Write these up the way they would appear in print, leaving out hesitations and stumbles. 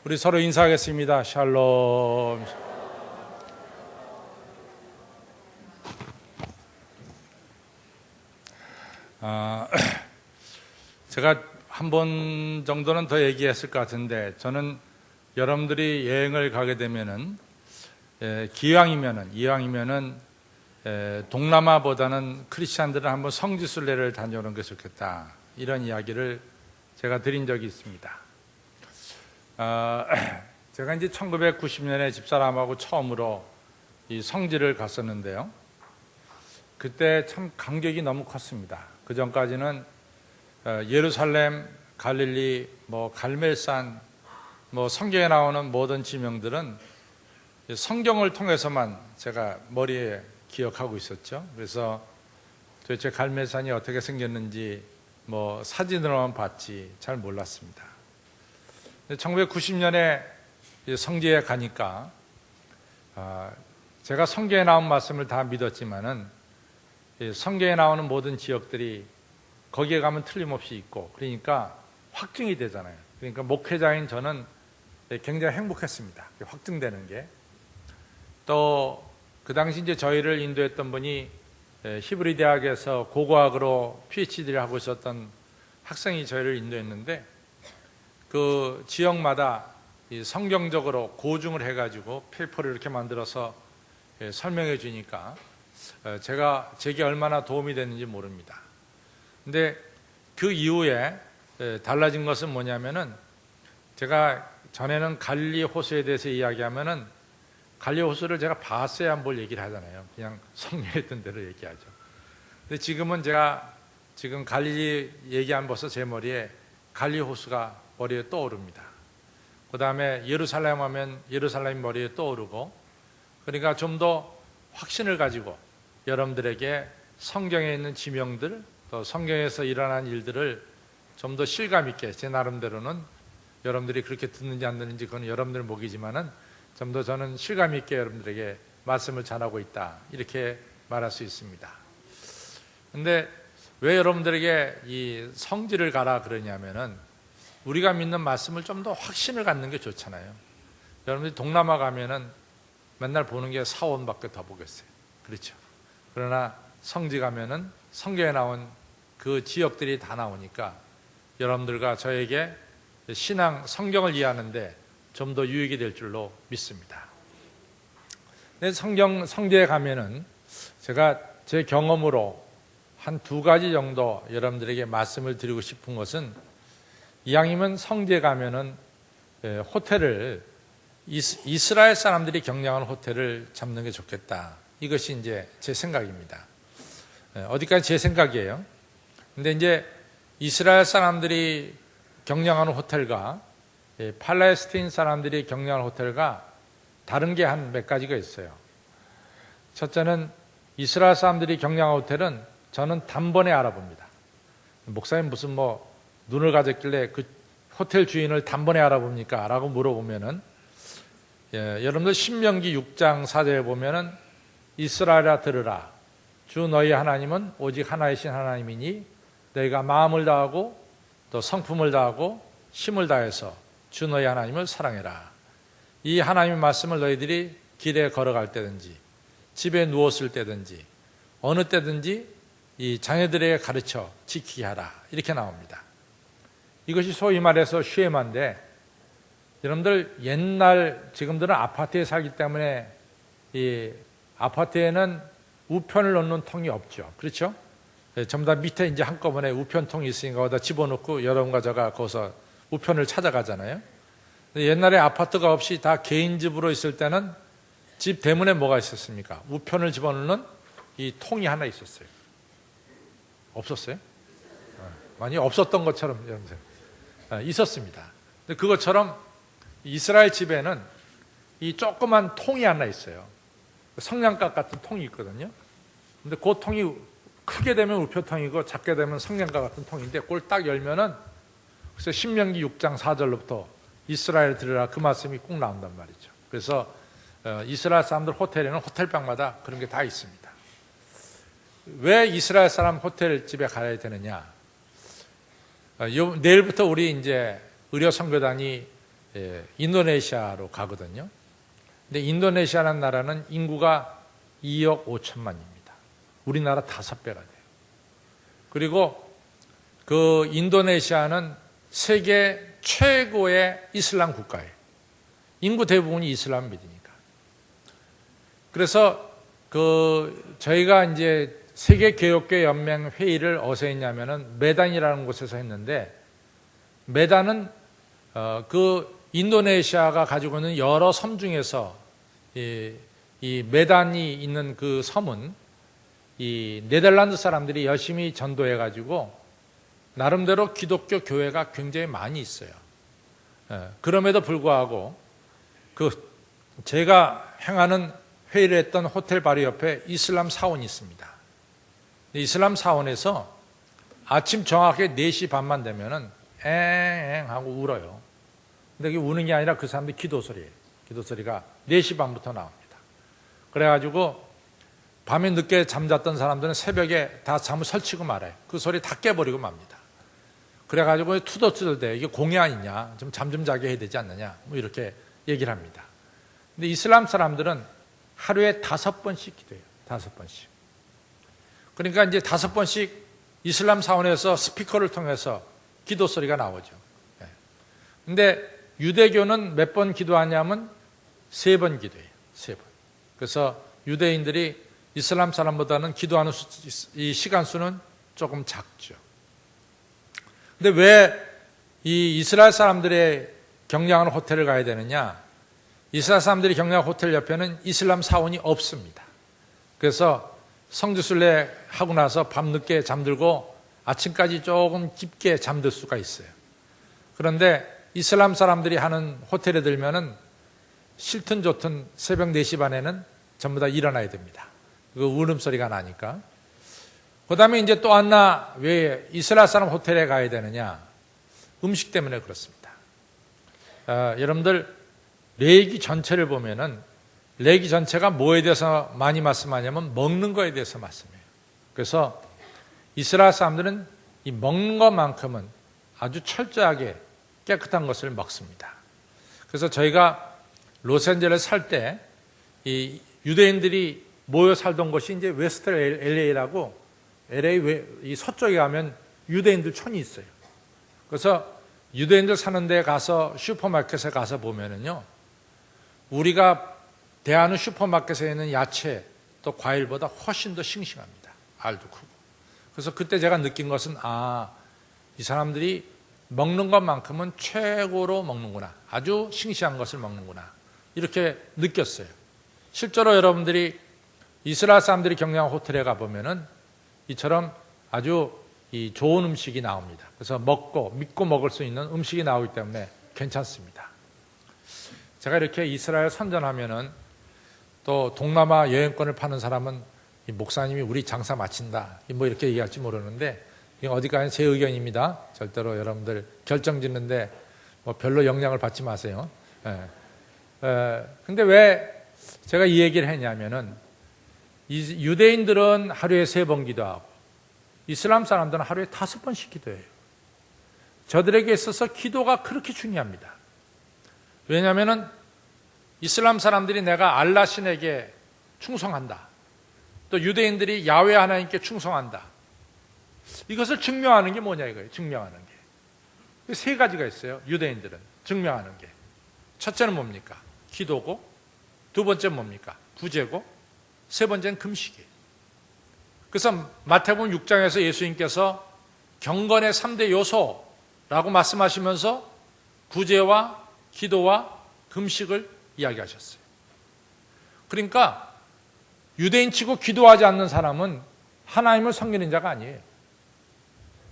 우리 서로 인사하겠습니다. 샬롬. 제가 한 번 정도는 더 얘기했을 것 같은데, 저는 여러분들이 여행을 가게 되면은 이왕이면은 동남아보다는 크리스찬들은 한번 성지순례를 다녀오는 게 좋겠다, 이런 이야기를 제가 드린 적이 있습니다. 제가 이제 1990년에 집사람하고 처음으로 이 성지를 갔었는데요. 그때 참 감격이 너무 컸습니다. 그 전까지는 예루살렘, 갈릴리, 갈멜산, 성경에 나오는 모든 지명들은 성경을 통해서만 제가 머리에 기억하고 있었죠. 그래서 도대체 갈멜산이 어떻게 생겼는지 사진으로만 봤지 잘 몰랐습니다. 1990년에 성지에 가니까 제가 성경에 나온 말씀을 다 믿었지만은 성경에 나오는 모든 지역들이 거기에 가면 틀림없이 있고, 그러니까 확증이 되잖아요. 그러니까 목회자인 저는 굉장히 행복했습니다. 확증되는 게. 또 그 당시 이제 저희를 인도했던 분이 히브리 대학에서 고고학으로 PhD를 하고 있었던 학생이 저희를 인도했는데, 그 지역마다 성경적으로 고증을 해가지고 페이퍼를 이렇게 만들어서 설명해 주니까 제게 얼마나 도움이 됐는지 모릅니다. 근데 그 이후에 달라진 것은 뭐냐면은, 제가 전에는 갈릴리 호수에 대해서 이야기하면은 갈릴리 호수를 제가 봤어야 안 볼 얘기를 하잖아요. 그냥 성경에 있던 대로 얘기하죠. 근데 지금은 제가 갈릴리 얘기하면 벌써 제 머리에 갈릴리 호수가 머리에 떠오릅니다. 그 다음에 예루살렘 하면 예루살렘 머리에 떠오르고, 그러니까 좀 더 확신을 가지고 여러분들에게 성경에 있는 지명들, 또 성경에서 일어난 일들을 좀 더 실감 있게, 제 나름대로는 여러분들이 그렇게 듣는지 안 듣는지 그건 여러분들 목이지만은 좀 더 저는 실감 있게 여러분들에게 말씀을 전하고 있다, 이렇게 말할 수 있습니다. 근데 왜 여러분들에게 이 성지를 가라 그러냐면은, 우리가 믿는 말씀을 좀 더 확신을 갖는 게 좋잖아요. 여러분들이 동남아 가면은 맨날 보는 게 사원밖에 더 보겠어요. 그렇죠? 그러나 성지 가면은 성경에 나온 그 지역들이 다 나오니까 여러분들과 저에게 신앙, 성경을 이해하는데 좀 더 유익이 될 줄로 믿습니다. 근데 성지에 가면은 제가 제 경험으로 한 2가지 정도 여러분들에게 말씀을 드리고 싶은 것은, 이왕이면 성지에 가면은 호텔을 이스라엘 사람들이 경영하는 호텔을 잡는 게 좋겠다. 이것이 이제 제 생각입니다. 어디까지 제 생각이에요. 근데 이제 이스라엘 사람들이 경영하는 호텔과 팔레스타인 사람들이 경영하는 호텔과 다른 게 한 몇 가지가 있어요. 첫째는 이스라엘 사람들이 경영하는 호텔은 저는 단번에 알아봅니다. 목사님 무슨 눈을 가졌길래 그 호텔 주인을 단번에 알아봅니까? 라고 물어보면은, 여러분들 신명기 6장 4절에 보면은 이스라엘아 들으라, 주 너희 하나님은 오직 하나이신 하나님이니 너희가 마음을 다하고 또 성품을 다하고 힘을 다해서 주 너희 하나님을 사랑해라. 이 하나님의 말씀을 너희들이 길에 걸어갈 때든지 집에 누웠을 때든지 어느 때든지 이 자녀들에게 가르쳐 지키게 하라, 이렇게 나옵니다. 이것이 소위 말해서 쉐마인데, 여러분들 지금들은 아파트에 살기 때문에 이 아파트에는 우편을 넣는 통이 없죠. 그렇죠? 전부 다 밑에 이제 한꺼번에 우편통이 있으니까 거기다 집어넣고 여러분과 제가 거기서 우편을 찾아가잖아요. 옛날에 아파트가 없이 다 개인 집으로 있을 때는 집 대문에 뭐가 있었습니까? 우편을 집어넣는 이 통이 하나 있었어요. 없었어요? 많이 없었던 것처럼 여러분들 있었습니다. 근데 그것처럼 이스라엘 집에는 이 조그만 통이 하나 있어요. 성냥갑 같은 통이 있거든요. 근데 그 통이 크게 되면 우표통이고 작게 되면 성냥갑 같은 통인데, 그걸 딱 열면은 그래서 신명기 6장 4절로부터 이스라엘 들으라, 그 말씀이 꼭 나온단 말이죠. 그래서 이스라엘 사람들 호텔에는 호텔방마다 그런 게 다 있습니다. 왜 이스라엘 사람 호텔 집에 가야 되느냐? 내일부터 우리 이제 의료 선교단이 인도네시아로 가거든요. 근데 인도네시아라는 나라는 인구가 2억 5천만입니다. 우리나라 5배가 돼요. 그리고 그 인도네시아는 세계 최고의 이슬람 국가예요. 인구 대부분이 이슬람 믿으니까. 그래서 저희가 이제 세계교역계 연맹 회의를 어디서 했냐면은 메단이라는 곳에서 했는데, 메단은 그 인도네시아가 가지고 있는 여러 섬 중에서 이 메단이 있는 그 섬은 이 네덜란드 사람들이 열심히 전도해 가지고 나름대로 기독교 교회가 굉장히 많이 있어요. 그럼에도 불구하고 제가 행하는 회의를 했던 호텔 바로 옆에 이슬람 사원이 있습니다. 이슬람 사원에서 아침 정확하게 4시 반만 되면은 엥 하고 울어요. 근데 이게 우는 게 아니라 그 사람들 기도 소리예요. 기도 소리가 4시 반부터 나옵니다. 그래가지고 밤에 늦게 잠잤던 사람들은 새벽에 다 잠을 설치고 말아요. 그 소리 다 깨버리고 맙니다. 그래가지고 투덜투덜대. 이게 공이 아니냐, 좀 잠 좀 자게 해야 되지 않느냐, 뭐 이렇게 얘기를 합니다. 근데 이슬람 사람들은 하루에 5번씩 기도해요. 5번씩. 그러니까 이제 5번씩 이슬람 사원에서 스피커를 통해서 기도 소리가 나오죠. 근데 유대교는 몇 번 기도하냐면 3번 기도해요. 3번. 그래서 유대인들이 이슬람 사람보다는 기도하는 이 시간 수는 조금 작죠. 근데 왜 이 이스라엘 사람들의 경량한 호텔을 가야 되느냐? 이스라엘 사람들이 경량한 호텔 옆에는 이슬람 사원이 없습니다. 그래서 성지순례 하고 나서 밤늦게 잠들고 아침까지 조금 깊게 잠들 수가 있어요. 그런데 이슬람 사람들이 하는 호텔에 들면은 싫든 좋든 새벽 4시 반에는 전부 다 일어나야 됩니다. 그 울음소리가 나니까. 그 다음에 이제 또 하나, 왜 이스라엘 사람 호텔에 가야 되느냐? 음식 때문에 그렇습니다. 여러분들, 레위기 전체를 보면은 레위기 전체가 뭐에 대해서 많이 말씀하냐면 먹는 거에 대해서 말씀해요. 그래서 이스라엘 사람들은 이 먹는 것만큼은 아주 철저하게 깨끗한 것을 먹습니다. 그래서 저희가 로스앤젤레스 살 때 이 유대인들이 모여 살던 곳이 이제 웨스트 LA라고, LA 이 서쪽에 가면 유대인들 촌이 있어요. 그래서 유대인들 사는 데 가서 슈퍼마켓에 가서 보면은요, 우리가 대하는 슈퍼마켓에 있는 야채 또 과일보다 훨씬 더 싱싱합니다. 알도 크고. 그래서 그때 제가 느낀 것은, 이 사람들이 먹는 것만큼은 최고로 먹는구나. 아주 싱싱한 것을 먹는구나. 이렇게 느꼈어요. 실제로 여러분들이 이스라엘 사람들이 경영한 호텔에 가보면은 이처럼 아주 이 좋은 음식이 나옵니다. 그래서 믿고 먹을 수 있는 음식이 나오기 때문에 괜찮습니다. 제가 이렇게 이스라엘 선전하면은 또 동남아 여행권을 파는 사람은 이 목사님이 우리 장사 마친다, 뭐 이렇게 얘기할지 모르는데, 이건 어디까지는 제 의견입니다. 절대로 여러분들 결정 짓는데 뭐 별로 영향을 받지 마세요. 근데 왜 제가 이 얘기를 했냐면은, 유대인들은 하루에 3번 기도하고 이슬람 사람들은 하루에 5번씩 기도해요. 저들에게 있어서 기도가 그렇게 중요합니다. 왜냐하면은 이슬람 사람들이 내가 알라 신에게 충성한다, 또 유대인들이 야훼 하나님께 충성한다, 이것을 증명하는 게 뭐냐 이거예요. 증명하는 게 3가지가 있어요. 유대인들은 증명하는 게, 첫째는 뭡니까? 기도고, 2번째는 뭡니까? 구제고, 3번째는 금식이에요. 그래서 마태복음 6장에서 예수님께서 경건의 3대 요소라고 말씀하시면서 구제와 기도와 금식을 이야기하셨어요. 그러니까 유대인치고 기도하지 않는 사람은 하나님을 섬기는 자가 아니에요.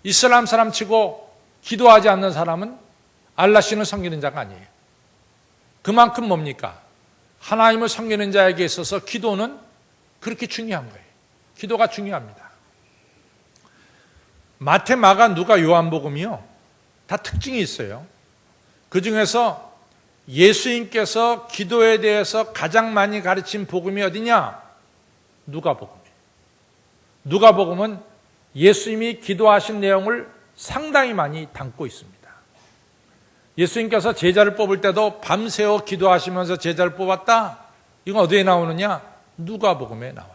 이슬람 사람치고 기도하지 않는 사람은 알라신을 섬기는 자가 아니에요. 그만큼 뭡니까? 하나님을 섬기는 자에게 있어서 기도는 그렇게 중요한 거예요. 기도가 중요합니다. 마태, 마가, 누가, 요한복음이요, 다 특징이 있어요. 그 중에서 예수님께서 기도에 대해서 가장 많이 가르친 복음이 어디냐? 누가복음이에요. 누가복음은 예수님이 기도하신 내용을 상당히 많이 담고 있습니다. 예수님께서 제자를 뽑을 때도 밤새워 기도하시면서 제자를 뽑았다. 이건 어디에 나오느냐? 누가복음에 나와요.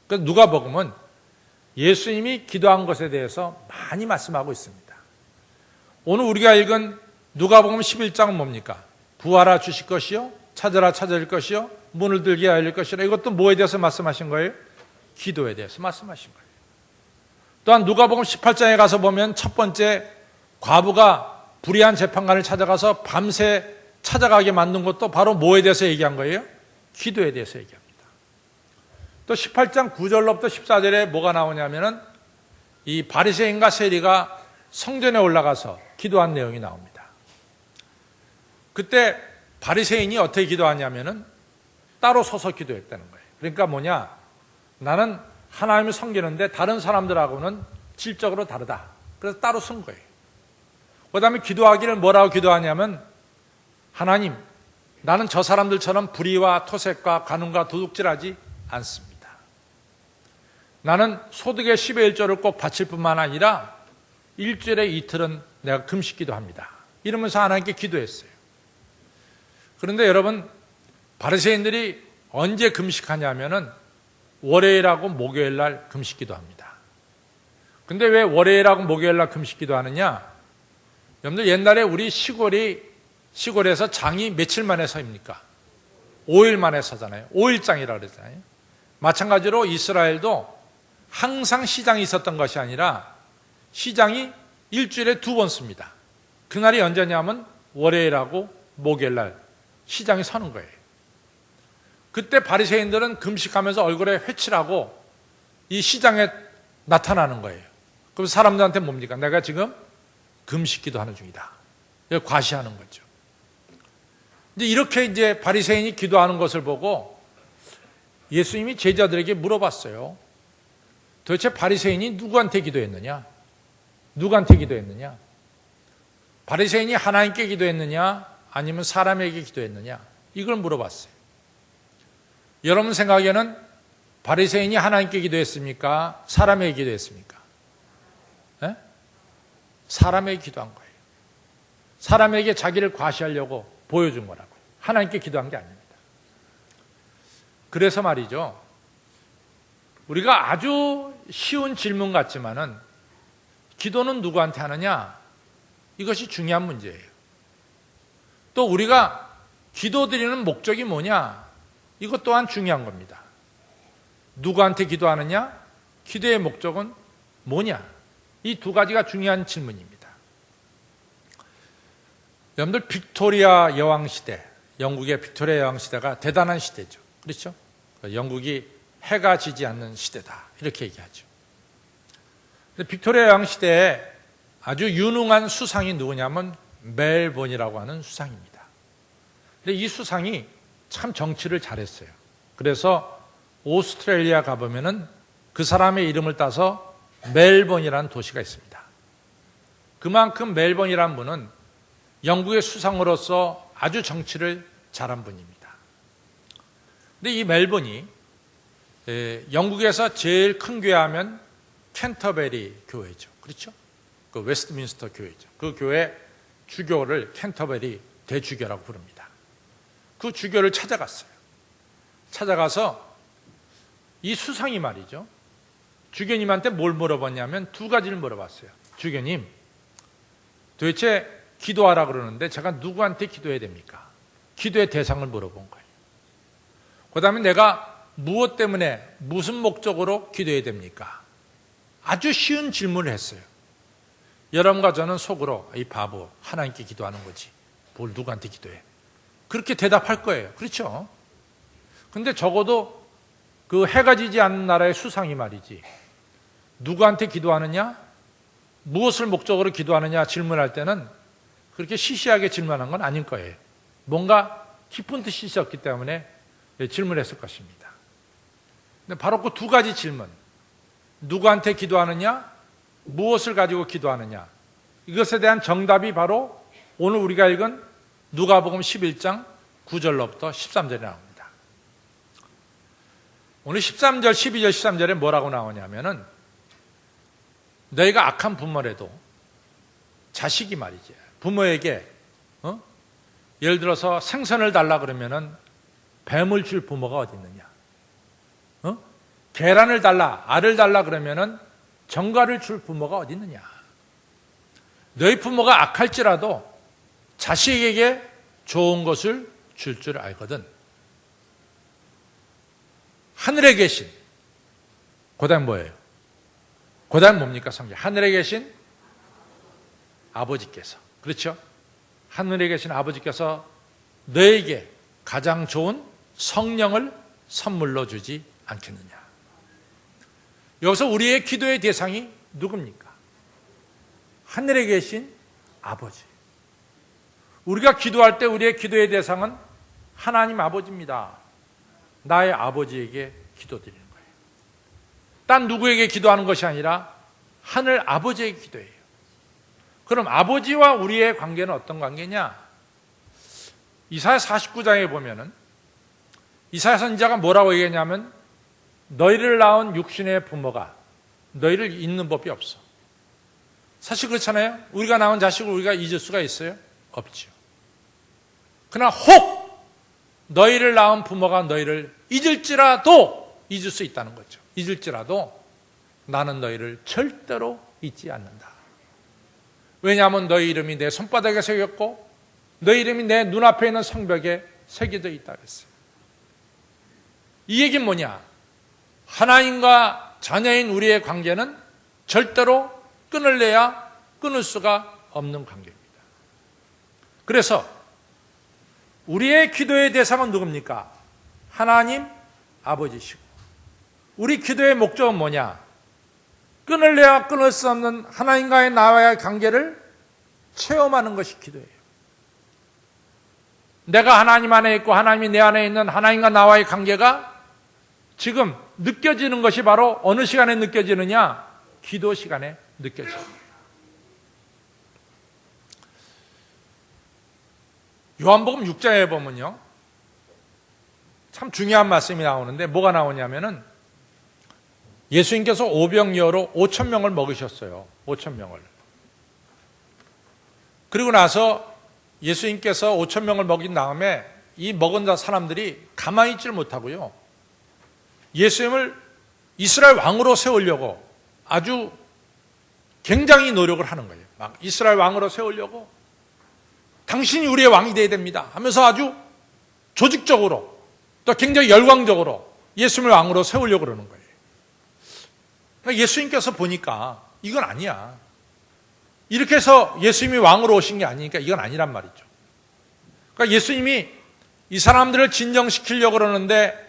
그래서 누가복음은 예수님이 기도한 것에 대해서 많이 말씀하고 있습니다. 오늘 우리가 읽은 누가복음 11장은 뭡니까? 부하라 주실 것이요, 찾으라 찾을 것이요, 문을 들게 열릴 것이라. 이것도 뭐에 대해서 말씀하신 거예요? 기도에 대해서 말씀하신 거예요. 또한 누가복음 18장에 가서 보면 첫 번째 과부가 불의한 재판관을 찾아가서 밤새 찾아가게 만든 것도 바로 뭐에 대해서 얘기한 거예요? 기도에 대해서 얘기합니다. 또 18장 9절로부터 14절에 뭐가 나오냐면은 이 바리새인과 세리가 성전에 올라가서 기도한 내용이 나옵니다. 그때 바리새인이 어떻게 기도하냐면은 따로 서서 기도했다는 거예요. 그러니까 뭐냐? 나는 하나님을 섬기는데 다른 사람들하고는 질적으로 다르다. 그래서 따로 쓴 거예요. 그 다음에 기도하기를 뭐라고 기도하냐면, 하나님, 나는 저 사람들처럼 불의와 토색과 간음과 도둑질하지 않습니다. 나는 소득의 10의 1조를 꼭 바칠 뿐만 아니라 일주일에 이틀은 내가 금식기도 합니다. 이러면서 하나님께 기도했어요. 그런데 여러분, 바리새인들이 언제 금식하냐면은 월요일하고 목요일날 금식기도 합니다. 근데 왜 월요일하고 목요일날 금식기도 하느냐? 여러분들 옛날에 우리 시골에서 장이 며칠 만에 서입니까? 5일 만에 서잖아요. 5일장이라고 그러잖아요. 마찬가지로 이스라엘도 항상 시장이 있었던 것이 아니라 시장이 일주일에 2번 씁니다. 그날이 언제냐면 월요일하고 목요일날 시장이 서는 거예요. 그때 바리새인들은 금식하면서 얼굴에 회칠하고 이 시장에 나타나는 거예요. 그럼 사람들한테 뭡니까? 내가 지금 금식기도 하는 중이다. 과시하는 거죠. 이렇게 바리새인이 기도하는 것을 보고 예수님이 제자들에게 물어봤어요. 도대체 바리새인이 누구한테 기도했느냐? 누구한테 기도했느냐? 바리새인이 하나님께 기도했느냐? 아니면 사람에게 기도했느냐? 이걸 물어봤어요. 여러분 생각에는 바리새인이 하나님께 기도했습니까? 사람에게 기도했습니까? 네? 사람에게 기도한 거예요. 사람에게 자기를 과시하려고 보여준 거라고요. 하나님께 기도한 게 아닙니다. 그래서 말이죠. 우리가 아주 쉬운 질문 같지만은 기도는 누구한테 하느냐? 이것이 중요한 문제예요. 또 우리가 기도드리는 목적이 뭐냐? 이것 또한 중요한 겁니다. 누구한테 기도하느냐? 기도의 목적은 뭐냐? 이 두 가지가 중요한 질문입니다. 여러분들 빅토리아 여왕 시대, 영국의 빅토리아 여왕 시대가 대단한 시대죠. 그렇죠? 영국이 해가 지지 않는 시대다. 이렇게 얘기하죠. 빅토리아 여왕 시대에 아주 유능한 수상이 누구냐면 멜본이라고 하는 수상입니다. 근데 이 수상이 참 정치를 잘했어요. 그래서 오스트레일리아 가보면은 그 사람의 이름을 따서 멜본이라는 도시가 있습니다. 그만큼 멜본이라는 분은 영국의 수상으로서 아주 정치를 잘한 분입니다. 근데 이 멜본이 영국에서 제일 큰 교회하면 캔터베리 교회죠. 그렇죠? 그 웨스트민스터 교회죠. 그 교회 주교를 캔터베리 대주교라고 부릅니다. 그 주교를 찾아갔어요. 찾아가서 이 수상이 말이죠. 주교님한테 뭘 물어봤냐면 두 가지를 물어봤어요. 주교님, 도대체 기도하라 그러는데 제가 누구한테 기도해야 됩니까? 기도의 대상을 물어본 거예요. 그 다음에 내가 무엇 때문에 무슨 목적으로 기도해야 됩니까? 아주 쉬운 질문을 했어요. 여러분과 저는 속으로 이 바보 하나님께 기도하는 거지 뭘 누구한테 기도해? 그렇게 대답할 거예요. 그렇죠? 근데 적어도 그 해가 지지 않는 나라의 수상이 말이지 누구한테 기도하느냐? 무엇을 목적으로 기도하느냐 질문할 때는 그렇게 시시하게 질문한 건 아닐 거예요. 뭔가 깊은 뜻이 있었기 때문에 질문했을 것입니다. 근데 바로 그 두 가지 질문, 누구한테 기도하느냐, 무엇을 가지고 기도하느냐, 이것에 대한 정답이 바로 오늘 우리가 읽은 누가복음 11장 9절로부터 13절에 나옵니다. 오늘 13절, 12절, 13절에 뭐라고 나오냐면은 너희가 악한 부모라도 자식이 말이지 부모에게 예를 들어서 생선을 달라 그러면은 뱀을 줄 부모가 어디 있느냐? 계란을 달라, 알을 달라 그러면은 정갈을 줄 부모가 어디 있느냐? 너희 부모가 악할지라도 자식에게 좋은 것을 줄 줄 알거든. 하늘에 계신, 그 다음 뭐예요? 그 다음 뭡니까 성경? 하늘에 계신 아버지께서, 그렇죠? 하늘에 계신 아버지께서 너에게 가장 좋은 성령을 선물로 주지 않겠느냐? 여기서 우리의 기도의 대상이 누굽니까? 하늘에 계신 아버지. 우리가 기도할 때 우리의 기도의 대상은 하나님 아버지입니다. 나의 아버지에게 기도드리는 거예요. 딴 누구에게 기도하는 것이 아니라 하늘 아버지에게 기도해요. 그럼 아버지와 우리의 관계는 어떤 관계냐? 이사야 49장에 보면은 이사야 선지자가 뭐라고 얘기했냐면 너희를 낳은 육신의 부모가 너희를 잊는 법이 없어. 사실 그렇잖아요. 우리가 낳은 자식을 우리가 잊을 수가 있어요? 없죠. 그러나 혹 너희를 낳은 부모가 너희를 잊을지라도 잊을 수 있다는 거죠. 잊을지라도 나는 너희를 절대로 잊지 않는다. 왜냐하면 너희 이름이 내 손바닥에 새겼고 너희 이름이 내 눈앞에 있는 성벽에 새겨져 있다 그랬어요. 이 얘기는 뭐냐? 하나님과 자녀인 우리의 관계는 절대로 끊을래야 끊을 수가 없는 관계입니다. 그래서 우리의 기도의 대상은 누굽니까? 하나님 아버지시고 우리 기도의 목적은 뭐냐? 끊을래야 끊을 수 없는 하나님과의 나와의 관계를 체험하는 것이 기도예요. 내가 하나님 안에 있고 하나님이 내 안에 있는 하나님과 나와의 관계가 지금 느껴지는 것이 바로 어느 시간에 느껴지느냐? 기도 시간에 느껴집니다. 요한복음 6장에 보면요, 참 중요한 말씀이 나오는데 뭐가 나오냐면은 예수님께서 오병이어로 5,000명을 먹이셨어요. 5,000명을. 그리고 나서 예수님께서 5,000명을 먹인 다음에 이 먹은 사람들이 가만히 있지를 못하고요, 예수님을 이스라엘 왕으로 세우려고 아주 굉장히 노력을 하는 거예요. 막 이스라엘 왕으로 세우려고 당신이 우리의 왕이 되어야 됩니다 하면서 아주 조직적으로 또 굉장히 열광적으로 예수님을 왕으로 세우려고 그러는 거예요. 그러니까 예수님께서 보니까 이건 아니야. 이렇게 해서 예수님이 왕으로 오신 게 아니니까 이건 아니란 말이죠. 그러니까 예수님이 이 사람들을 진정시키려고 그러는데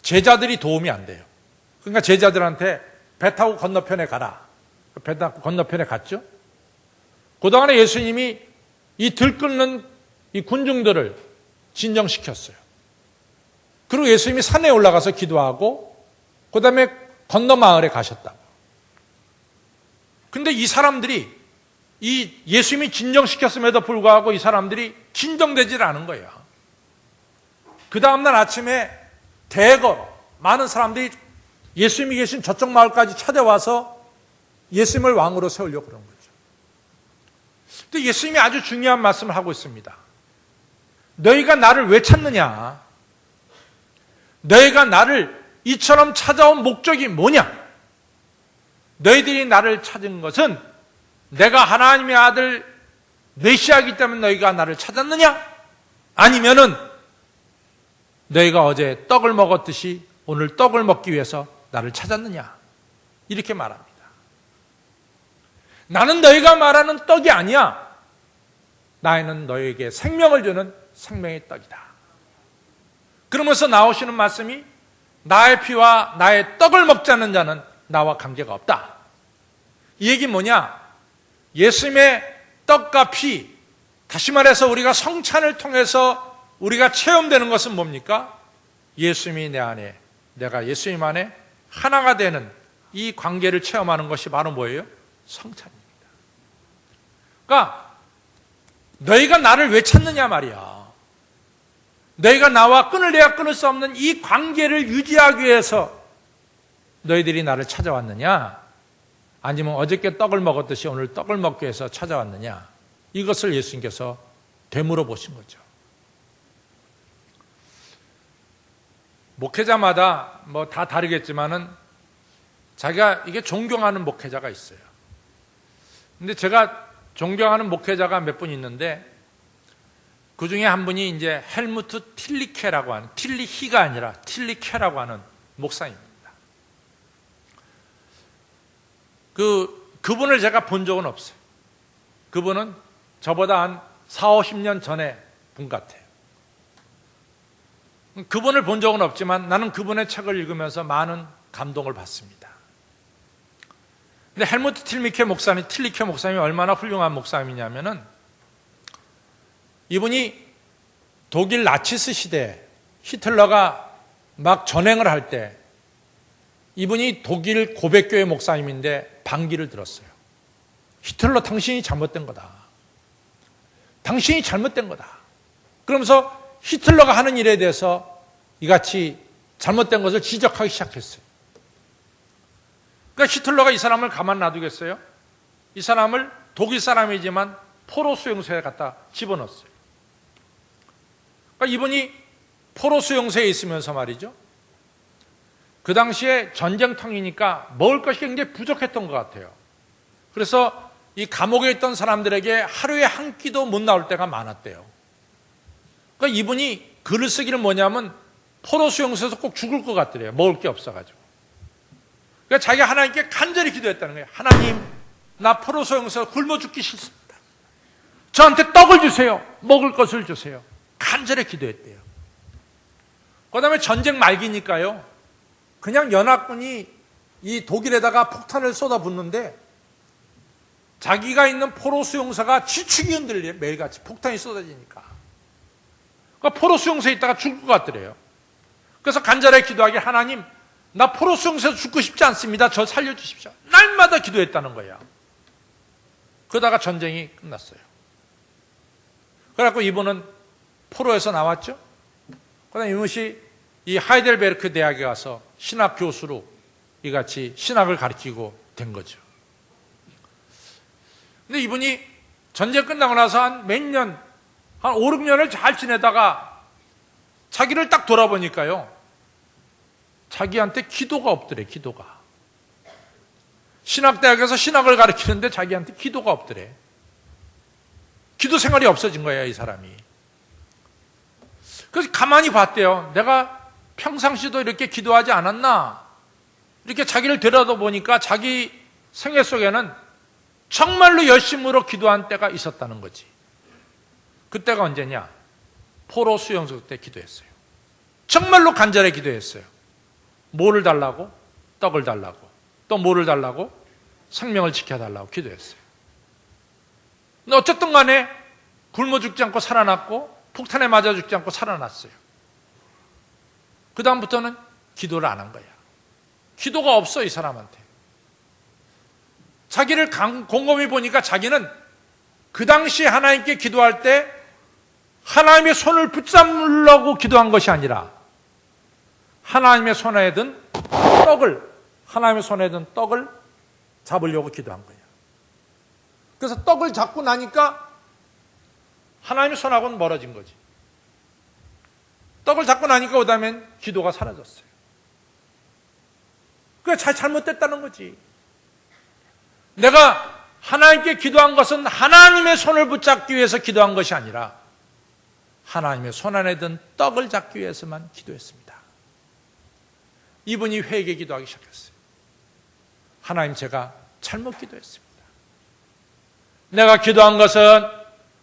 제자들이 도움이 안 돼요. 그러니까 제자들한테 배 타고 건너편에 가라. 배 타고 건너편에 갔죠. 그동안에 예수님이 이 들끓는 이 군중들을 진정시켰어요. 그리고 예수님이 산에 올라가서 기도하고 그 다음에 건너 마을에 가셨다. 근데 이 사람들이 이 예수님이 진정시켰음에도 불구하고 이 사람들이 진정되질 않은 거예요. 그 다음날 아침에 대거 많은 사람들이 예수님이 계신 저쪽 마을까지 찾아와서 예수님을 왕으로 세우려고 그런 거죠. 근데 예수님이 아주 중요한 말씀을 하고 있습니다. 너희가 나를 왜 찾느냐? 너희가 나를 이처럼 찾아온 목적이 뭐냐? 너희들이 나를 찾은 것은 내가 하나님의 아들 메시아이기 때문에 너희가 나를 찾았느냐? 아니면은 너희가 어제 떡을 먹었듯이 오늘 떡을 먹기 위해서 나를 찾았느냐? 이렇게 말합니다. 나는 너희가 말하는 떡이 아니야. 나는 너희에게 생명을 주는 생명의 떡이다. 그러면서 나오시는 말씀이 나의 피와 나의 떡을 먹지 않는 자는 나와 관계가 없다. 이 얘기는 뭐냐? 예수님의 떡과 피, 다시 말해서 우리가 성찬을 통해서 우리가 체험되는 것은 뭡니까? 예수님이 내 안에, 내가 예수님 안에 하나가 되는 이 관계를 체험하는 것이 바로 뭐예요? 성찬입니다. 그러니까 너희가 나를 왜 찾느냐 말이야. 너희가 나와 끊을래야 끊을 수 없는 이 관계를 유지하기 위해서 너희들이 나를 찾아왔느냐? 아니면 어저께 떡을 먹었듯이 오늘 떡을 먹기 위해서 찾아왔느냐? 이것을 예수님께서 되물어 보신 거죠. 목회자마다 뭐 다 다르겠지만은 자기가 이게 존경하는 목회자가 있어요. 근데 제가 존경하는 목회자가 몇 분 있는데 그 중에 한 분이 이제 헬무트 틸리케라고 하는, 틸리히가 아니라 틸리케라고 하는 목사입니다. 그분을 제가 본 적은 없어요. 그분은 저보다 한 40, 50년 전에 분 같아요. 그분을 본 적은 없지만 나는 그분의 책을 읽으면서 많은 감동을 받습니다. 근데 헬무트 틸리케 목사님이 얼마나 훌륭한 목사님이냐면은 이분이 독일 나치스 시대에 히틀러가 막 전행을 할 때 이분이 독일 고백교회 목사님인데 반기를 들었어요. 히틀러 당신이 잘못된 거다. 당신이 잘못된 거다. 그러면서 히틀러가 하는 일에 대해서 이같이 잘못된 것을 지적하기 시작했어요. 그러니까 히틀러가 이 사람을 가만 놔두겠어요? 이 사람을 독일 사람이지만 포로 수용소에 갖다 집어넣었어요. 그러니까 이분이 포로 수용소에 있으면서 말이죠. 그 당시에 전쟁통이니까 먹을 것이 굉장히 부족했던 것 같아요. 그래서 이 감옥에 있던 사람들에게 하루에 한 끼도 못 나올 때가 많았대요. 그러니까 이분이 글을 쓰기를 뭐냐면 포로 수용소에서 꼭 죽을 것 같더래요. 먹을 게 없어가지고. 그러니까 자기가 하나님께 간절히 기도했다는 거예요. 하나님, 나 포로 수용소에서 굶어 죽기 싫습니다. 저한테 떡을 주세요. 먹을 것을 주세요. 간절히 기도했대요. 그 다음에 전쟁 말기니까요. 그냥 연합군이 이 독일에다가 폭탄을 쏟아붓는데 자기가 있는 포로 수용소가 지축이 흔들려요. 매일같이 폭탄이 쏟아지니까. 그러니까 포로 수용소에 있다가 죽을 것 같더래요. 그래서 간절히 기도하길 하나님, 나 포로 수용소에서 죽고 싶지 않습니다. 저 살려주십시오. 날마다 기도했다는 거예요. 그러다가 전쟁이 끝났어요. 그래갖고 이분은 포로에서 나왔죠. 그다음에 이것이 이 하이델베르크 대학에 가서 신학 교수로 이같이 신학을 가르치고 된 거죠. 근데 이분이 전쟁 끝나고 나서 한 몇 년, 한 5, 6년을 잘 지내다가 자기를 딱 돌아보니까요. 자기한테 기도가 없더래, 기도가. 신학대학에서 신학을 가르치는데 자기한테 기도가 없더래. 기도 생활이 없어진 거예요, 이 사람이. 그래서 가만히 봤대요. 내가 평상시도 이렇게 기도하지 않았나? 이렇게 자기를 들여다보니까 자기 생애 속에는 정말로 열심으로 기도한 때가 있었다는 거지. 그때가 언제냐? 포로 수용소 때 기도했어요. 정말로 간절히 기도했어요. 뭐를 달라고? 떡을 달라고. 또 뭐를 달라고? 생명을 지켜달라고 기도했어요. 근데 어쨌든 간에 굶어 죽지 않고 살아났고 폭탄에 맞아 죽지 않고 살아났어요. 그 다음부터는 기도를 안 한 거야. 기도가 없어, 이 사람한테. 자기를 곰곰이 보니까 자기는 그 당시 하나님께 기도할 때 하나님의 손을 붙잡으려고 기도한 것이 아니라 하나님의 손에 든 떡을 잡으려고 기도한 거예요. 그래서 떡을 잡고 나니까 하나님의 손하고는 멀어진 거지. 떡을 잡고 나니까 그 다음엔 기도가 사라졌어요. 그게 잘못됐다는 거지. 내가 하나님께 기도한 것은 하나님의 손을 붙잡기 위해서 기도한 것이 아니라 하나님의 손 안에 든 떡을 잡기 위해서만 기도했습니다. 이분이 회개 기도하기 시작했어요. 하나님, 제가 잘못 기도했습니다. 내가 기도한 것은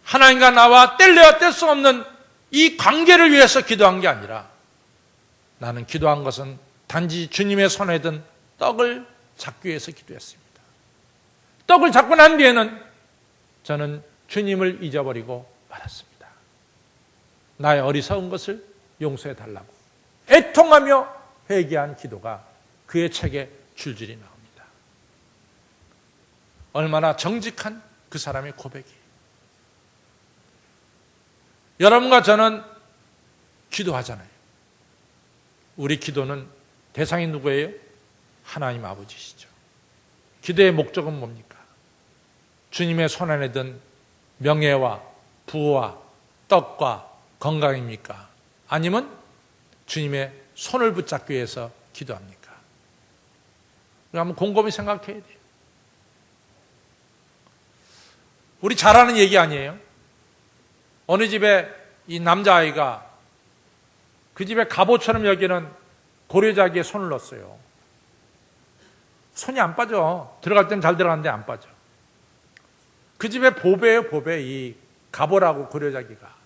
하나님과 나와 뗄래야 뗄 수 없는 이 관계를 위해서 기도한 게 아니라 나는 기도한 것은 단지 주님의 손에 든 떡을 잡기 위해서 기도했습니다. 떡을 잡고 난 뒤에는 저는 주님을 잊어버리고 말았습니다. 나의 어리석은 것을 용서해 달라고 애통하며 회개한 기도가 그의 책에 줄줄이 나옵니다. 얼마나 정직한 그 사람의 고백이. 여러분과 저는 기도하잖아요. 우리 기도는 대상이 누구예요? 하나님 아버지시죠. 기도의 목적은 뭡니까? 주님의 손안에 든 명예와 부와 떡과 건강입니까? 아니면 주님의 손을 붙잡기 위해서 기도합니까? 한번 곰곰이 생각해야 돼요. 우리 잘 아는 얘기 아니에요? 어느 집에 이 남자아이가 그 집에 갑옷처럼 여기는 고려자기에 손을 넣었어요. 손이 안 빠져. 들어갈 때는 잘 들어가는데 안 빠져. 그 집의 보배예요, 보배. 이 갑옷하고 고려자기가.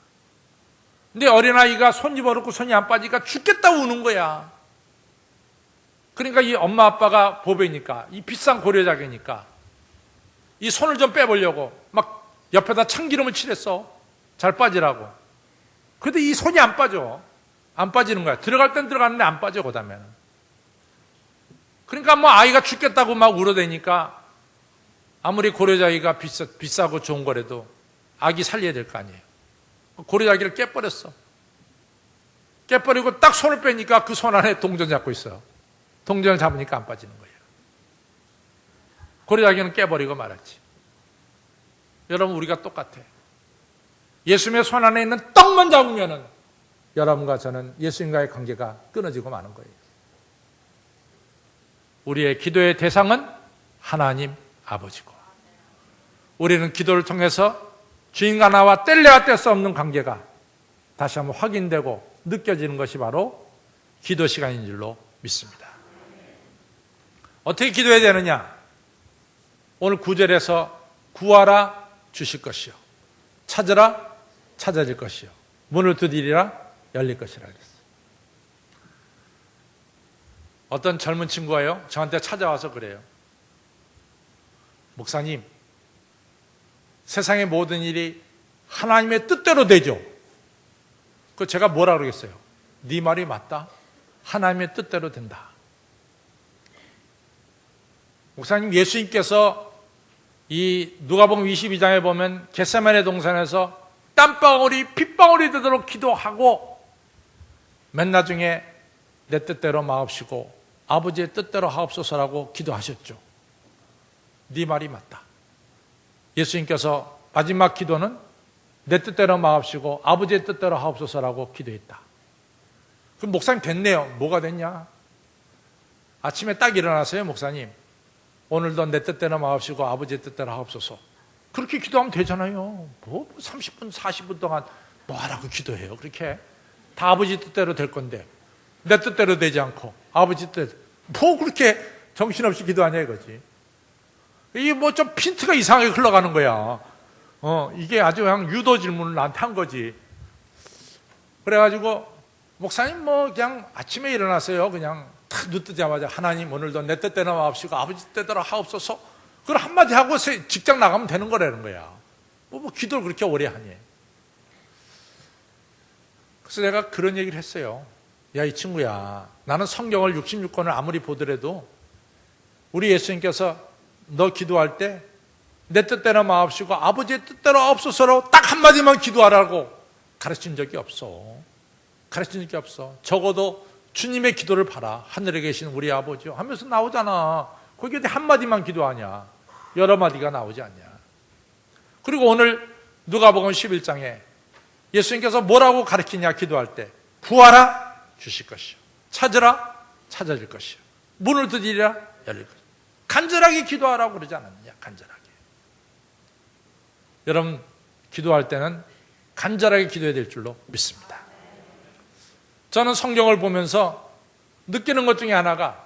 근데 어린아이가 손 집어넣고 손이 안 빠지니까 죽겠다고 우는 거야. 그러니까 이 엄마 아빠가 보배니까, 이 비싼 고려자기니까 이 손을 좀 빼보려고 막 옆에다 참기름을 칠했어. 잘 빠지라고. 근데 이 손이 안 빠져. 안 빠지는 거야. 들어갈 땐 들어가는데 안 빠져, 그 다음에는. 그러니까 뭐 아이가 죽겠다고 막 울어대니까 아무리 고려자기가 비싸고 좋은 거라도 아기 살려야 될 거 아니에요. 고려자기를 깨버렸어. 깨버리고 딱 손을 빼니까 그 손 안에 동전 잡고 있어. 동전을 잡으니까 안 빠지는 거예요. 고려자기는 깨버리고 말았지. 여러분, 우리가 똑같아. 예수님의 손 안에 있는 떡만 잡으면은 여러분과 저는 예수님과의 관계가 끊어지고 마는 거예요. 우리의 기도의 대상은 하나님 아버지고, 우리는 기도를 통해서 주인과 나와 뗄래야 뗄 수 없는 관계가 다시 한번 확인되고 느껴지는 것이 바로 기도 시간인 줄로 믿습니다. 어떻게 기도해야 되느냐? 오늘 9절에서 구하라 주실 것이요, 찾으라 찾아질 것이요, 문을 두드리라 열릴 것이라 그랬어요. 어떤 젊은 친구가요, 저한테 찾아와서 그래요. 목사님, 세상의 모든 일이 하나님의 뜻대로 되죠. 그 제가 뭐라 그러겠어요? 네 말이 맞다. 하나님의 뜻대로 된다. 목사님, 예수님께서 이 누가복음 22장에 보면 겟세마네 동산에서 땀방울이 핏방울이 되도록 기도하고 맨 나중에 내 뜻대로 마옵시고 아버지의 뜻대로 하옵소서라고 기도하셨죠. 네 말이 맞다. 예수님께서 마지막 기도는 내 뜻대로 마옵시고 아버지의 뜻대로 하옵소서라고 기도했다. 그럼 목사님 됐네요. 뭐가 됐냐? 아침에 딱 일어나서요, 목사님, 오늘도 내 뜻대로 마옵시고 아버지의 뜻대로 하옵소서. 그렇게 기도하면 되잖아요. 뭐 30분, 40분 동안 뭐 하라고 기도해요. 그렇게 다 아버지 뜻대로 될 건데 내 뜻대로 되지 않고 아버지 뜻, 뭐 그렇게 정신없이 기도하냐 이거지. 이게 뭐 좀 핀트가 이상하게 흘러가는 거야. 이게 아주 그냥 유도 질문을 나한테 한 거지. 그래가지고 목사님 뭐 그냥 아침에 일어나서요, 그냥 탁 눈 뜨자마자 하나님 오늘도 내 뜻대로 마옵시고 아버지 뜻대로 하옵소서. 그걸 한마디 하고 직장 나가면 되는 거라는 거야. 뭐 기도를 그렇게 오래 하니. 그래서 내가 그런 얘기를 했어요. 야, 이 친구야, 나는 성경을 66권을 아무리 보더라도 우리 예수님께서 너 기도할 때 내 뜻대로 마옵시고 아버지의 뜻대로 하옵소서로 딱 한마디만 기도하라고 가르친 적이 없어. 가르친 적이 없어. 적어도 주님의 기도를 봐라. 하늘에 계신 우리 아버지요 하면서 나오잖아. 거기 어디 한마디만 기도하냐. 여러 마디가 나오지 않냐. 그리고 오늘 누가복음 11장에 예수님께서 뭐라고 가르치냐, 기도할 때 구하라 주실 것이요, 찾으라 찾아질 것이요, 문을 두드리라 열릴 것이요. 간절하게 기도하라고 그러지 않았느냐. 간절하게. 여러분, 기도할 때는 간절하게 기도해야 될 줄로 믿습니다. 저는 성경을 보면서 느끼는 것 중에 하나가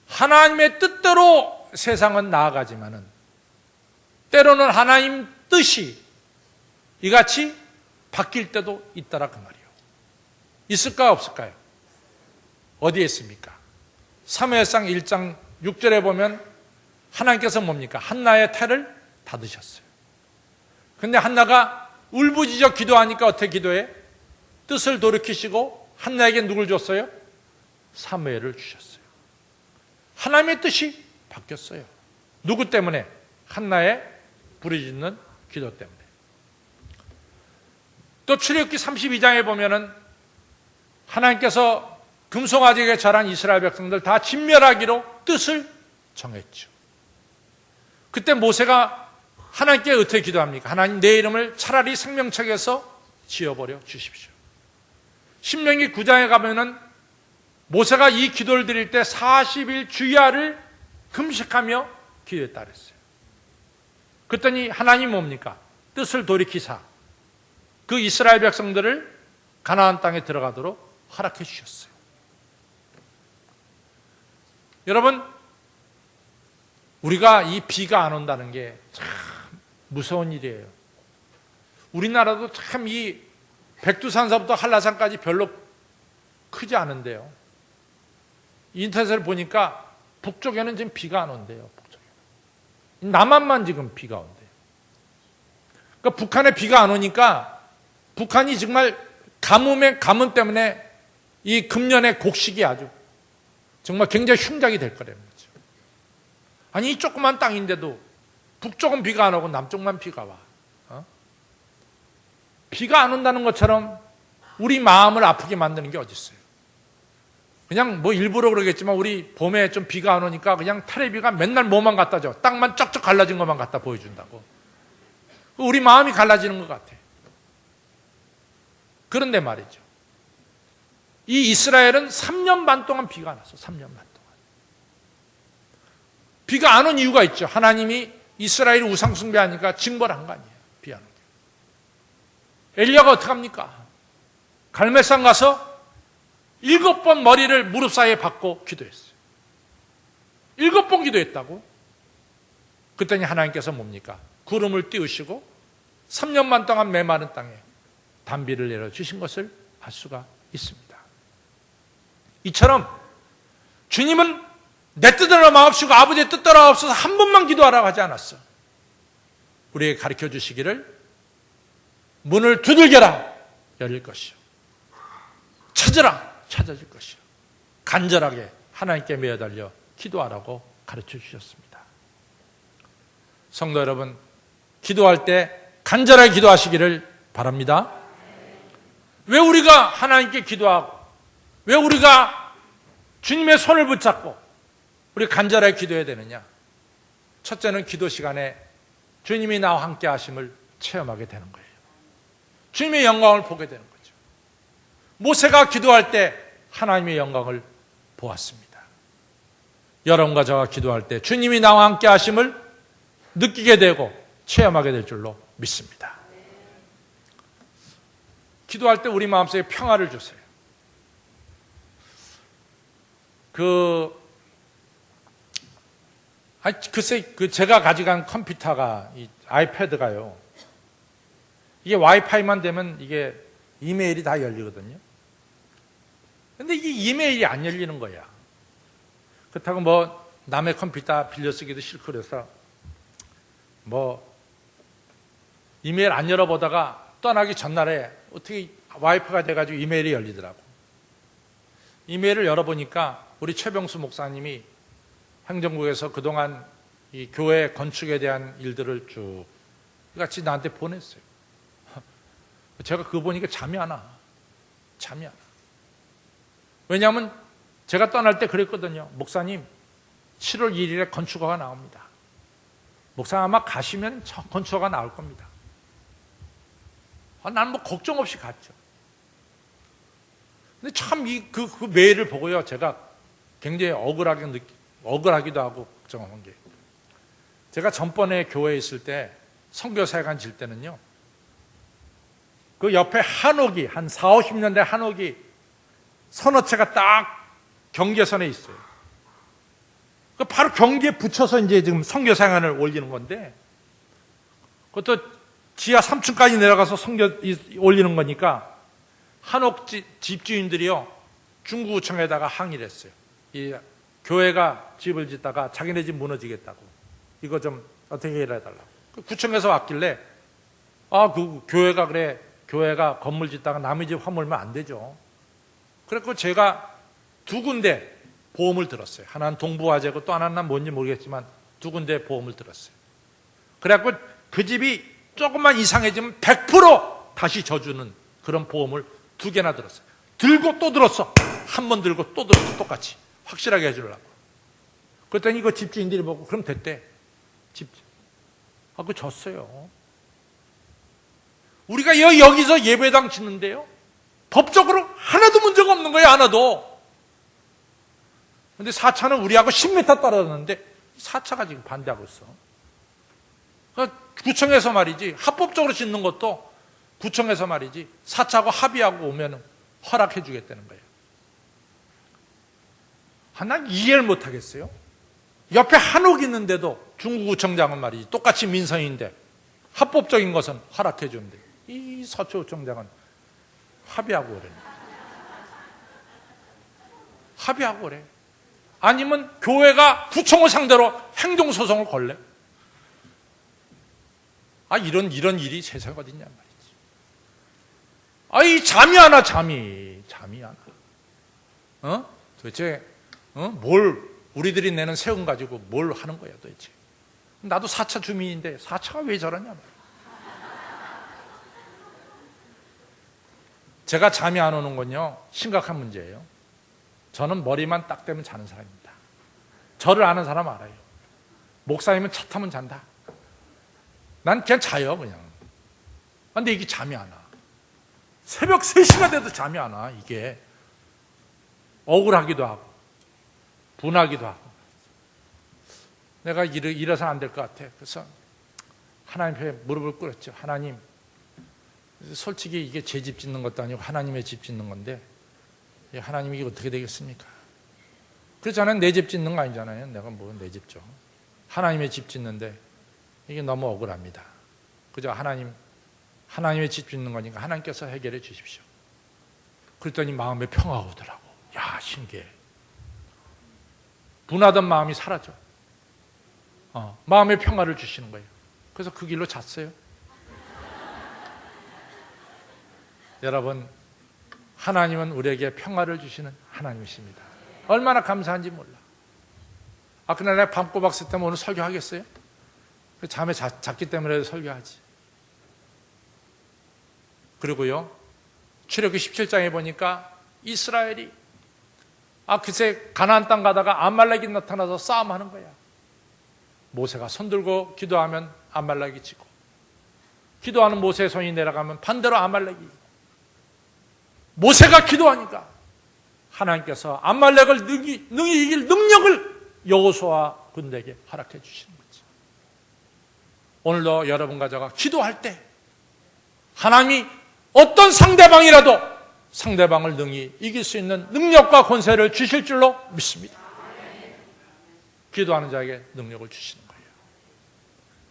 하나님의 뜻대로 세상은 나아가지만은 때로는 하나님 뜻이 이같이 바뀔 때도 있다라 그 말이에요. 있을까요, 없을까요? 어디에 있습니까? 사무엘상 1장 6절에 보면 하나님께서 뭡니까? 한나의 태를 닫으셨어요. 근데 한나가 울부짖어 기도하니까 어떻게 기도해? 뜻을 돌이키시고 한나에게 누굴 줬어요? 사무엘을 주셨어요. 하나님의 뜻이 바뀌었어요. 누구 때문에? 한나의 부르짖는 기도 때문에. 또 출애굽기 32장에 보면은 하나님께서 금송아지에게 절한 이스라엘 백성들 다 진멸하기로 뜻을 정했죠. 그때 모세가 하나님께 어떻게 기도합니까? 하나님, 내 이름을 차라리 생명책에서 지워버려 주십시오. 신명기 9장에 가면은 모세가 이 기도를 드릴 때 40일 주야를 금식하며 기도했다 그랬어요. 그랬더니 하나님 뭡니까? 뜻을 돌이키사 그 이스라엘 백성들을 가나안 땅에 들어가도록 허락해 주셨어요. 여러분, 우리가 이 비가 안 온다는 게 참 무서운 일이에요. 우리나라도 참 이 백두산서부터 한라산까지 별로 크지 않은데요. 인터넷을 보니까 북쪽에는 지금 비가 안 온대요. 북쪽에는. 남한만 지금 비가 온대요. 그러니까 북한에 비가 안 오니까 북한이 정말 가뭄 때문에 이 금년의 곡식이 아주 정말 굉장히 흉작이 될 거라는 거죠. 아니, 이 조그만 땅인데도 북쪽은 비가 안 오고 남쪽만 비가 와. 비가 안 온다는 것처럼 우리 마음을 아프게 만드는 게 어디 있어요? 그냥 뭐 일부러 그러겠지만 우리 봄에 좀 비가 안 오니까 그냥 텔레비가 맨날 뭐만 갖다 줘. 땅만 쩍쩍 갈라진 것만 갖다 보여준다고. 우리 마음이 갈라지는 것 같아. 그런데 말이죠. 이 이스라엘은 3년 반 동안 비가 안 왔어. 3년 반 동안. 비가 안 온 이유가 있죠. 하나님이 이스라엘이 우상 숭배하니까 징벌을 한 거 아니에요. 비 안 오게. 엘리야가 어떻게 합니까? 갈멜산 가서 7번 머리를 무릎 사이에 박고 기도했어요. 7번 기도했다고? 그랬더니 하나님께서 뭡니까? 구름을 띄우시고 3년 반 동안 메마른 땅에 단비를 내려주신 것을 알 수가 있습니다. 이처럼 주님은 내 뜻대로 마옵시고 아버지의 뜻대로 하옵소서 한 번만 기도하라고 하지 않았어. 우리에게 가르쳐 주시기를 문을 두들겨라 열릴 것이요, 찾으라 찾아질 것이요, 간절하게 하나님께 매어달려 기도하라고 가르쳐 주셨습니다. 성도 여러분, 기도할 때 간절하게 기도하시기를 바랍니다. 왜 우리가 하나님께 기도하고, 왜 우리가 주님의 손을 붙잡고 우리 간절하게 기도해야 되느냐? 첫째는 기도 시간에 주님이 나와 함께 하심을 체험하게 되는 거예요. 주님의 영광을 보게 되는 거죠. 모세가 기도할 때 하나님의 영광을 보았습니다. 여러분과 저와 기도할 때 주님이 나와 함께 하심을 느끼게 되고 체험하게 될 줄로 믿습니다. 기도할 때 우리 마음속에 평화를 주세요. 제가 가져간 컴퓨터가, 이 아이패드가요, 이게 와이파이만 되면 이게 이메일이 다 열리거든요. 근데 이게 이메일이 안 열리는 거야. 그렇다고 뭐 남의 컴퓨터 빌려 쓰기도 싫고 그래서 뭐 이메일 안 열어보다가 떠나기 전날에 어떻게 와이파이가 돼가지고 이메일이 열리더라고. 이메일을 열어보니까 우리 최병수 목사님이 행정국에서 그동안 이 교회 건축에 대한 일들을 쭉 같이 나한테 보냈어요. 제가 그거 보니까 잠이 안 와. 잠이 안 와. 왜냐하면 제가 떠날 때 그랬거든요. 목사님, 7월 1일에 건축허가 나옵니다. 목사님 아마 가시면 건축허가 나올 겁니다. 나는 뭐 걱정 없이 갔죠. 근데 참 그 메일을 보고요, 제가 굉장히 억울하기도 하고 걱정한 게, 제가 전번에 교회에 있을 때 선교사회관 질 때는요, 그 옆에 한옥이, 한 40, 50년대 한옥이 서너 채가 딱 경계선에 있어요. 그 바로 경계에 붙여서 이제 지금 선교사회관을 올리는 건데, 그것도 지하 3층까지 내려가서 올리는 거니까 한옥 집주인들이요, 중구청에다가 항의를 했어요. 이 교회가 집을 짓다가 자기네 집 무너지겠다고, 이거 좀 어떻게 해달라고. 구청에서 왔길래, 그 교회가 건물 짓다가 남의 집 허물면 안 되죠. 그래서 제가 2군데 보험을 들었어요. 하나는 동부화재고 또 하나는 뭔지 모르겠지만 2군데 보험을 들었어요. 그래갖고 그 집이 조금만 이상해지면 100% 다시 져주는 그런 보험을 2개나 들었어요. 들고 또 들었어. 한 번 들고 또 들었어. 똑같이 확실하게 해주려고. 그랬더니 이거 집주인들이 보고 그럼 됐대. 그 졌어요. 우리가 여기서 예배당 짓는데요, 법적으로 하나도 문제가 없는 거예요. 하나도. 근데 4차는 우리하고 10m 떨어졌는데 4차가 지금 반대하고 있어. 구청에서 말이지, 합법적으로 짓는 것도 구청에서 말이지 4차하고 합의하고 오면 허락해 주겠다는 거예요. 난 이해를 못 하겠어요. 옆에 한옥 있는데도 중구구청장은 말이지 똑같이 민선인데 합법적인 것은 허락해 주는데 이 서초구청장은 합의하고 그래. 합의하고 그래. 아니면 교회가 구청을 상대로 행정소송을 걸래. 이런 일이 세상에 어딨냐 말이지. 잠이 안 와, 잠이 안 와. 도대체 뭘 우리들이 내는 세금 가지고 뭘 하는 거야 도대체. 나도 4차 주민인데 4차가 왜 저러냐 말이야. 제가 잠이 안 오는 건요, 심각한 문제예요. 저는 머리만 딱 대면 자는 사람입니다. 저를 아는 사람 알아요. 목사님은 차 타면 잔다. 난 그냥 자요, 그냥. 근데 이게 잠이 안 와. 새벽 3시가 돼도 잠이 안 와, 이게. 억울하기도 하고, 분하기도 하고. 내가 이래서는 안 될 것 같아. 그래서 하나님 앞에 무릎을 꿇었죠. 하나님, 솔직히 이게 제 집 짓는 것도 아니고 하나님의 집 짓는 건데, 하나님 이게 어떻게 되겠습니까? 그렇잖아요. 내 집 짓는 거 아니잖아요. 내가 뭐 내 집 줘. 하나님의 집 짓는데 이게 너무 억울합니다. 그저 하나님의 집 짓는 거니까 하나님께서 해결해 주십시오. 그랬더니 마음에 평화가 오더라고. 야, 신기해. 분하던 마음이 사라져. 마음의 평화를 주시는 거예요. 그래서 그 길로 잤어요. 여러분, 하나님은 우리에게 평화를 주시는 하나님이십니다. 얼마나 감사한지 몰라. 그날 내가 밤꼬박 쓸 때면 오늘 설교하겠어요? 잠에 잤기 때문에 설교하지. 그리고요, 출애굽기 17장에 보니까 이스라엘이 그새 가나안 땅 가다가 아말렉이 나타나서 싸움하는 거야. 모세가 손 들고 기도하면 아말렉이 지고, 기도하는 모세의 손이 내려가면 반대로 아말렉이. 모세가 기도하니까 하나님께서 아말렉을 능히 이길 능력을 여호수아 군대에게 허락해 주시는 거지. 오늘도 여러분과 제가 기도할 때 하나님이 어떤 상대방이라도 상대방을 능히 이길 수 있는 능력과 권세를 주실 줄로 믿습니다. 기도하는 자에게 능력을 주시는 거예요.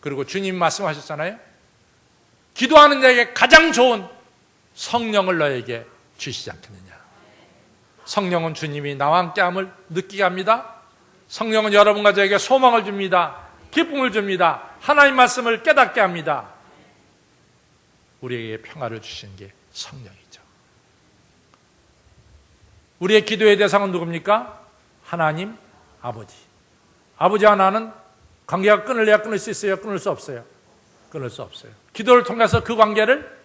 그리고 주님 말씀하셨잖아요. 기도하는 자에게 가장 좋은 성령을 너에게 주시지 않겠느냐. 성령은 주님이 나와 함께함을 느끼게 합니다. 성령은 여러분과 저에게 소망을 줍니다. 기쁨을 줍니다. 하나님 말씀을 깨닫게 합니다. 우리에게 평화를 주시는 게 성령이죠. 우리의 기도의 대상은 누굽니까? 하나님 아버지. 아버지와 나는 관계가 끊을래야 끊을 수 있어요? 끊을 수 없어요? 끊을 수 없어요. 기도를 통해서 그 관계를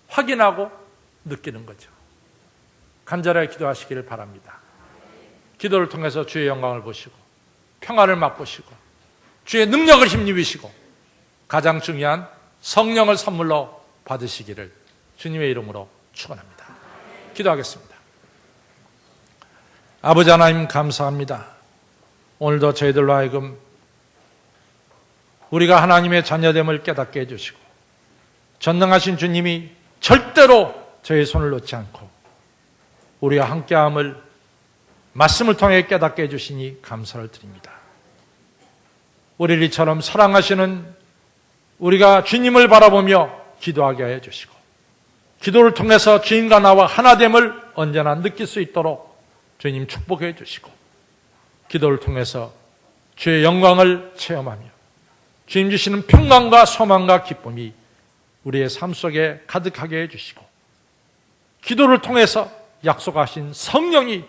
확인하고 느끼는 거죠. 간절하게 기도하시기를 바랍니다. 기도를 통해서 주의 영광을 보시고 평화를 맛보시고 주의 능력을 힘입으시고 가장 중요한 성령을 선물로 받으시기를 주님의 이름으로 축원합니다. 기도하겠습니다. 아버지 하나님 감사합니다. 오늘도 저희들로 하여금 우리가 하나님의 자녀됨을 깨닫게 해주시고 전능하신 주님이 절대로 저희 손을 놓지 않고 우리와 함께함을 말씀을 통해 깨닫게 해주시니 감사를 드립니다. 우리를 이처럼 사랑하시는 우리가 주님을 바라보며 기도하게 해주시고 기도를 통해서 주님과 나와 하나됨을 언제나 느낄 수 있도록 주님 축복해 주시고 기도를 통해서 주의 영광을 체험하며 주님 주시는 평강과 소망과 기쁨이 우리의 삶 속에 가득하게 해주시고 기도를 통해서 약속하신 성령이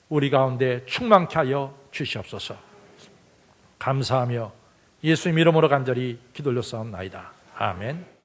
우리 가운데 충만케 하여 주시옵소서. 감사하며 예수님 이름으로 간절히 기도 올렸사옵나이다. 아멘.